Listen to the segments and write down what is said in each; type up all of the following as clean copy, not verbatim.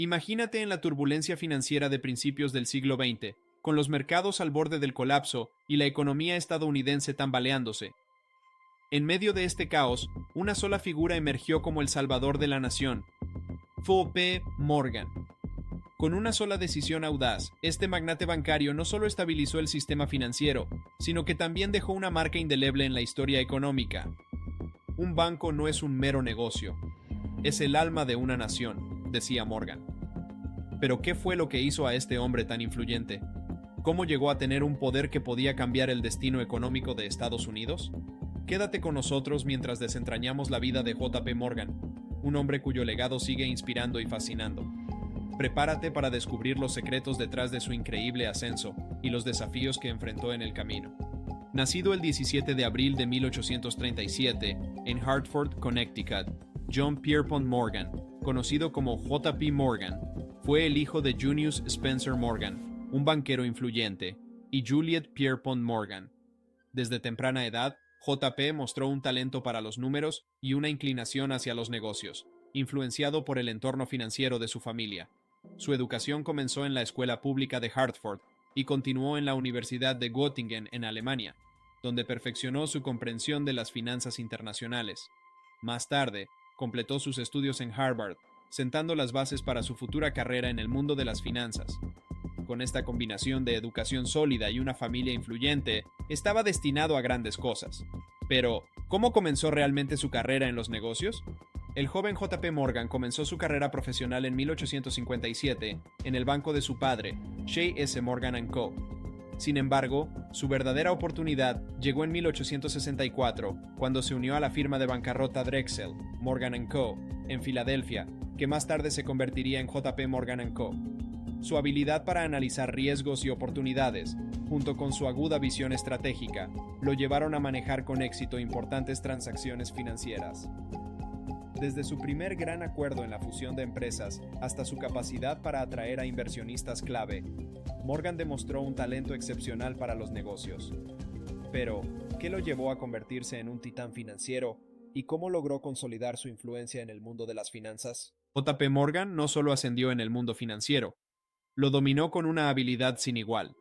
Imagínate en la turbulencia financiera de principios del siglo XX, con los mercados al borde del colapso y la economía estadounidense tambaleándose. En medio de este caos, una sola figura emergió como el salvador de la nación: J.P. Morgan. Con una sola decisión audaz, este magnate bancario no solo estabilizó el sistema financiero, sino que también dejó una marca indeleble en la historia económica. Un banco no es un mero negocio, es el alma de una nación, decía Morgan. Pero ¿qué fue lo que hizo a este hombre tan influyente? ¿Cómo llegó a tener un poder que podía cambiar el destino económico de Estados Unidos? Quédate con nosotros mientras desentrañamos la vida de J.P. Morgan, un hombre cuyo legado sigue inspirando y fascinando. Prepárate para descubrir los secretos detrás de su increíble ascenso y los desafíos que enfrentó en el camino. Nacido el 17 de abril de 1837 en Hartford, Connecticut, John Pierpont Morgan, conocido como J.P. Morgan, fue el hijo de Junius Spencer Morgan, un banquero influyente, y Juliet Pierpont Morgan. Desde temprana edad, J.P. mostró un talento para los números y una inclinación hacia los negocios, influenciado por el entorno financiero de su familia. Su educación comenzó en la escuela pública de Hartford y continuó en la Universidad de Göttingen en Alemania, donde perfeccionó su comprensión de las finanzas internacionales. Más tarde, completó sus estudios en Harvard, sentando las bases para su futura carrera en el mundo de las finanzas. Con esta combinación de educación sólida y una familia influyente, estaba destinado a grandes cosas. Pero, ¿cómo comenzó realmente su carrera en los negocios? El joven J.P. Morgan comenzó su carrera profesional en 1857 en el banco de su padre, J. S. Morgan & Co. Sin embargo, su verdadera oportunidad llegó en 1864, cuando se unió a la firma de bancarrota Drexel, Morgan & Co., en Filadelfia, que más tarde se convertiría en J.P. Morgan & Co. Su habilidad para analizar riesgos y oportunidades, junto con su aguda visión estratégica, lo llevaron a manejar con éxito importantes transacciones financieras. Desde su primer gran acuerdo en la fusión de empresas hasta su capacidad para atraer a inversionistas clave, Morgan demostró un talento excepcional para los negocios. Pero, ¿qué lo llevó a convertirse en un titán financiero y cómo logró consolidar su influencia en el mundo de las finanzas? J.P. Morgan no solo ascendió en el mundo financiero, lo dominó con una habilidad sin igual.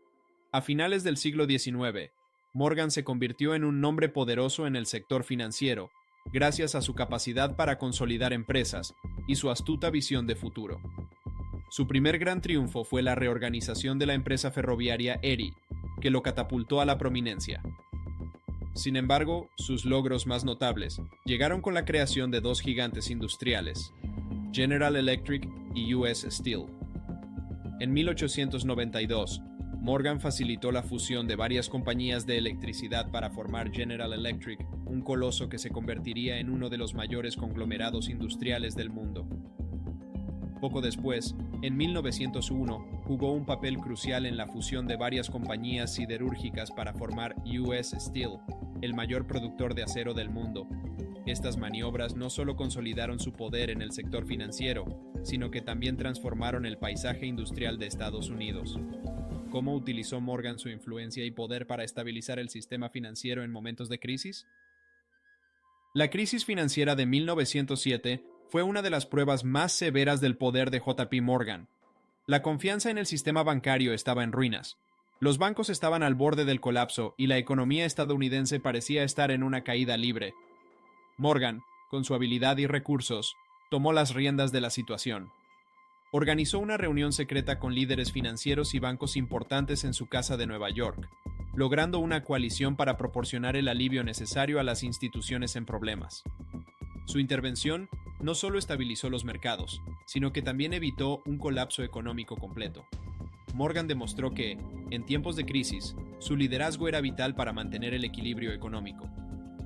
A finales del siglo XIX, Morgan se convirtió en un nombre poderoso en el sector financiero, gracias a su capacidad para consolidar empresas y su astuta visión de futuro. Su primer gran triunfo fue la reorganización de la empresa ferroviaria Erie, que lo catapultó a la prominencia. Sin embargo, sus logros más notables llegaron con la creación de dos gigantes industriales, General Electric y U.S. Steel. En 1892, Morgan facilitó la fusión de varias compañías de electricidad para formar General Electric, un coloso que se convertiría en uno de los mayores conglomerados industriales del mundo. Poco después, en 1901, jugó un papel crucial en la fusión de varias compañías siderúrgicas para formar U.S. Steel, el mayor productor de acero del mundo. Estas maniobras no solo consolidaron su poder en el sector financiero, sino que también transformaron el paisaje industrial de Estados Unidos. ¿Cómo utilizó Morgan su influencia y poder para estabilizar el sistema financiero en momentos de crisis? La crisis financiera de 1907 fue una de las pruebas más severas del poder de J.P. Morgan. La confianza en el sistema bancario estaba en ruinas. Los bancos estaban al borde del colapso y la economía estadounidense parecía estar en una caída libre. Morgan, con su habilidad y recursos, tomó las riendas de la situación. Organizó una reunión secreta con líderes financieros y bancos importantes en su casa de Nueva York, logrando una coalición para proporcionar el alivio necesario a las instituciones en problemas. Su intervención no solo estabilizó los mercados, sino que también evitó un colapso económico completo. Morgan demostró que, en tiempos de crisis, su liderazgo era vital para mantener el equilibrio económico.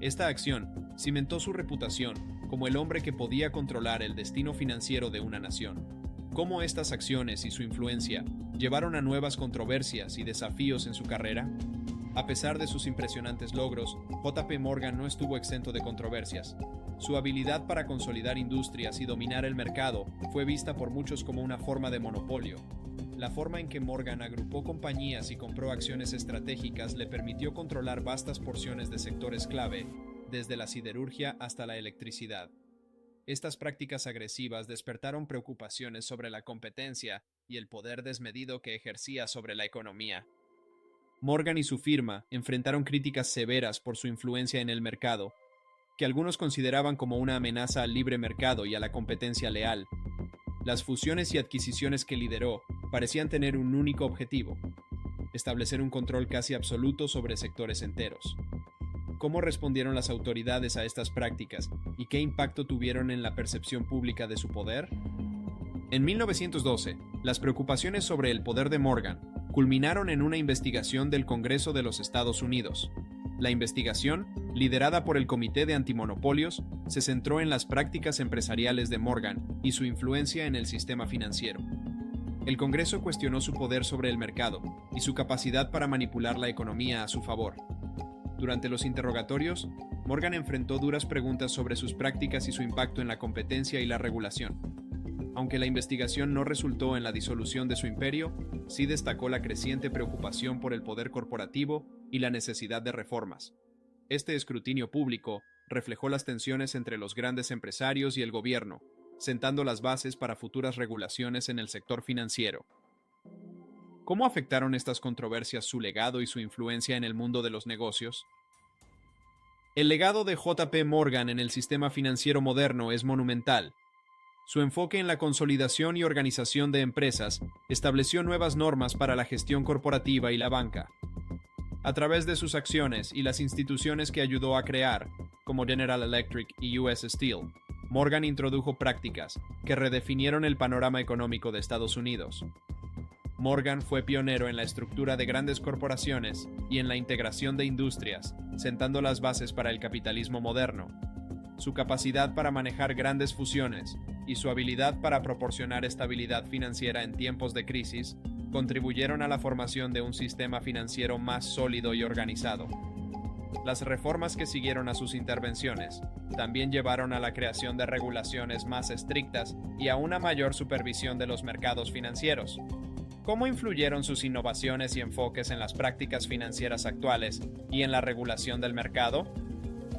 Esta acción cimentó su reputación como el hombre que podía controlar el destino financiero de una nación. ¿Cómo estas acciones y su influencia llevaron a nuevas controversias y desafíos en su carrera? A pesar de sus impresionantes logros, J.P. Morgan no estuvo exento de controversias. Su habilidad para consolidar industrias y dominar el mercado fue vista por muchos como una forma de monopolio. La forma en que Morgan agrupó compañías y compró acciones estratégicas le permitió controlar vastas porciones de sectores clave, desde la siderurgia hasta la electricidad. Estas prácticas agresivas despertaron preocupaciones sobre la competencia y el poder desmedido que ejercía sobre la economía. Morgan y su firma enfrentaron críticas severas por su influencia en el mercado, que algunos consideraban como una amenaza al libre mercado y a la competencia leal. Las fusiones y adquisiciones que lideró parecían tener un único objetivo: establecer un control casi absoluto sobre sectores enteros. ¿Cómo respondieron las autoridades a estas prácticas y qué impacto tuvieron en la percepción pública de su poder? En 1912, las preocupaciones sobre el poder de Morgan culminaron en una investigación del Congreso de los Estados Unidos. La investigación, liderada por el Comité de Antimonopolios, se centró en las prácticas empresariales de Morgan y su influencia en el sistema financiero. El Congreso cuestionó su poder sobre el mercado y su capacidad para manipular la economía a su favor. Durante los interrogatorios, Morgan enfrentó duras preguntas sobre sus prácticas y su impacto en la competencia y la regulación. Aunque la investigación no resultó en la disolución de su imperio, sí destacó la creciente preocupación por el poder corporativo y la necesidad de reformas. Este escrutinio público reflejó las tensiones entre los grandes empresarios y el gobierno, sentando las bases para futuras regulaciones en el sector financiero. ¿Cómo afectaron estas controversias su legado y su influencia en el mundo de los negocios? El legado de J.P. Morgan en el sistema financiero moderno es monumental. Su enfoque en la consolidación y organización de empresas estableció nuevas normas para la gestión corporativa y la banca. A través de sus acciones y las instituciones que ayudó a crear, como General Electric y US Steel, Morgan introdujo prácticas que redefinieron el panorama económico de Estados Unidos. Morgan fue pionero en la estructura de grandes corporaciones y en la integración de industrias, sentando las bases para el capitalismo moderno. Su capacidad para manejar grandes fusiones y su habilidad para proporcionar estabilidad financiera en tiempos de crisis contribuyeron a la formación de un sistema financiero más sólido y organizado. Las reformas que siguieron a sus intervenciones también llevaron a la creación de regulaciones más estrictas y a una mayor supervisión de los mercados financieros. ¿Cómo influyeron sus innovaciones y enfoques en las prácticas financieras actuales y en la regulación del mercado?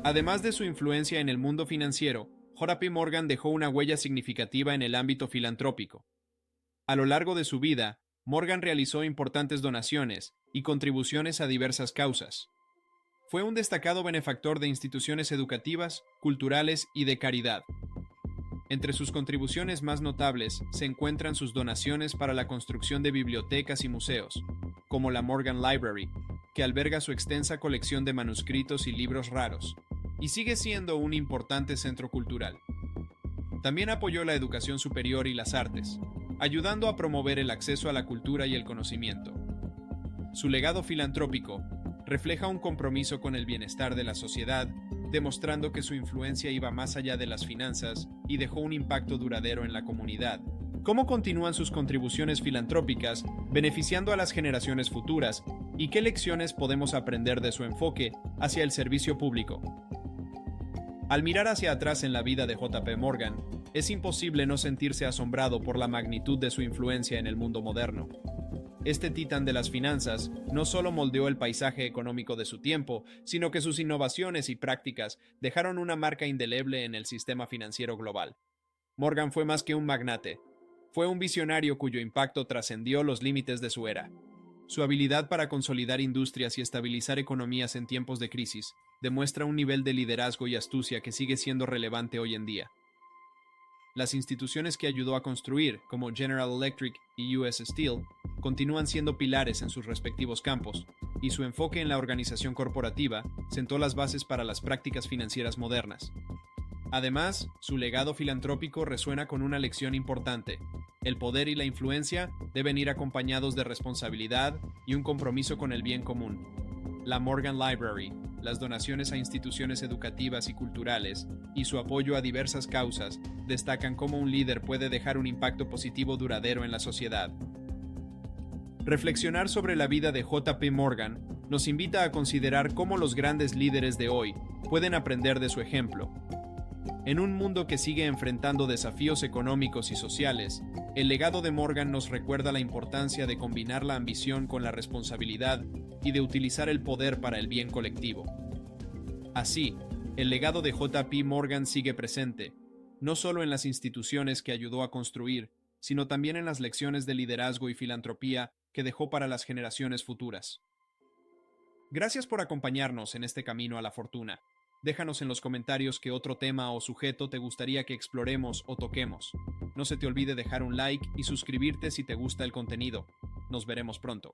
Además de su influencia en el mundo financiero, J.P. Morgan dejó una huella significativa en el ámbito filantrópico. A lo largo de su vida, Morgan realizó importantes donaciones y contribuciones a diversas causas. Fue un destacado benefactor de instituciones educativas, culturales y de caridad. Entre sus contribuciones más notables se encuentran sus donaciones para la construcción de bibliotecas y museos, como la Morgan Library, que alberga su extensa colección de manuscritos y libros raros, y sigue siendo un importante centro cultural. También apoyó la educación superior y las artes, ayudando a promover el acceso a la cultura y el conocimiento. Su legado filantrópico refleja un compromiso con el bienestar de la sociedad, demostrando que su influencia iba más allá de las finanzas y dejó un impacto duradero en la comunidad. ¿Cómo continúan sus contribuciones filantrópicas beneficiando a las generaciones futuras y qué lecciones podemos aprender de su enfoque hacia el servicio público? Al mirar hacia atrás en la vida de J.P. Morgan, es imposible no sentirse asombrado por la magnitud de su influencia en el mundo moderno. Este titán de las finanzas no solo moldeó el paisaje económico de su tiempo, sino que sus innovaciones y prácticas dejaron una marca indeleble en el sistema financiero global. Morgan fue más que un magnate. Fue un visionario cuyo impacto trascendió los límites de su era. Su habilidad para consolidar industrias y estabilizar economías en tiempos de crisis demuestra un nivel de liderazgo y astucia que sigue siendo relevante hoy en día. Las instituciones que ayudó a construir, como General Electric y US Steel, continúan siendo pilares en sus respectivos campos, y su enfoque en la organización corporativa sentó las bases para las prácticas financieras modernas. Además, su legado filantrópico resuena con una lección importante. El poder y la influencia deben ir acompañados de responsabilidad y un compromiso con el bien común. La Morgan Library, las donaciones a instituciones educativas y culturales, y su apoyo a diversas causas, destacan cómo un líder puede dejar un impacto positivo duradero en la sociedad. Reflexionar sobre la vida de J.P. Morgan nos invita a considerar cómo los grandes líderes de hoy pueden aprender de su ejemplo. En un mundo que sigue enfrentando desafíos económicos y sociales, el legado de Morgan nos recuerda la importancia de combinar la ambición con la responsabilidad y de utilizar el poder para el bien colectivo. Así, el legado de J.P. Morgan sigue presente, no solo en las instituciones que ayudó a construir, sino también en las lecciones de liderazgo y filantropía que dejó para las generaciones futuras. Gracias por acompañarnos en este camino a la fortuna. Déjanos en los comentarios qué otro tema o sujeto te gustaría que exploremos o toquemos. No se te olvide dejar un like y suscribirte si te gusta el contenido. Nos veremos pronto.